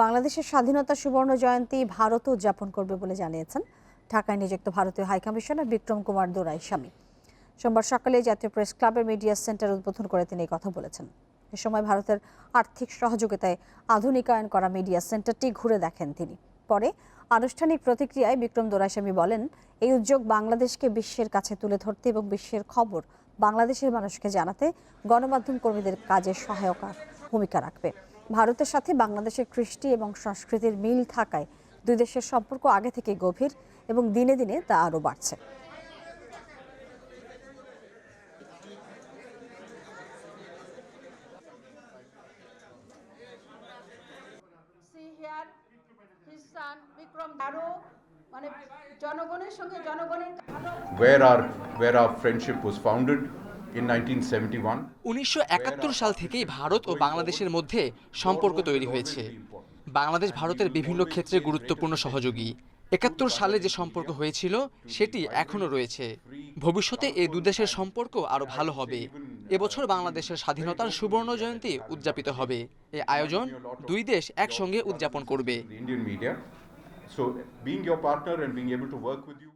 বাংলাদেশের স্বাধীনতা সুবর্ণ জয়ন্তী ভারত উদযাপন করবে বলে জানিয়েছেন ঢাকায় নিযুক্ত ভারতীয় হাইকমিশনার বিক্রম কুমার দোরাইস্বামী। সোমবার সকালে জাতীয় প্রেস ক্লাবের মিডিয়া সেন্টার উদ্বোধন করে তিনি এই কথা বলেছেন। এ সময় ভারতের আর্থিক সহযোগিতায় আধুনিকায়ন করা মিডিয়া সেন্টারটি ঘুরে দেখেন তিনি। পরে আনুষ্ঠানিক প্রতিক্রিয়ায় বিক্রম দোরাইস্বামী বলেন, এই উদ্যোগ বাংলাদেশকে বিশ্বের কাছে তুলে ধরতে এবং বিশ্বের খবর বাংলাদেশের মানুষকে জানাতে গণমাধ্যম কর্মীদের কাজে সহায়ক ভূমিকা রাখবে। ভারতের সাথে বাংলাদেশের কৃষ্টি এবং সংস্কৃতির মিল থাকায় দুই দেশের সম্পর্ক আগে থেকে গভীর এবং দিনে দিনে তা আরও বাড়ছে। where our friendship was founded in 1971. 1971 সাল থেকেই ভারত ও বাংলাদেশের মধ্যে সম্পর্ক তৈরি হয়েছে। বাংলাদেশ ভারতের বিভিন্ন ক্ষেত্রে গুরুত্বপূর্ণ সহযোগী। 71 সালে যে সম্পর্ক হয়েছিল সেটি এখনো রয়েছে। ভবিষ্যতে এই দুই দেশের সম্পর্ক আরো ভালো হবে। এবছর বাংলাদেশের স্বাধীনতার সুবর্ণ জয়ন্তী উদযাপিত হবে। এই আয়োজন দুই দেশ একসঙ্গে উদযাপন করবে। So being your partner and being able to work with you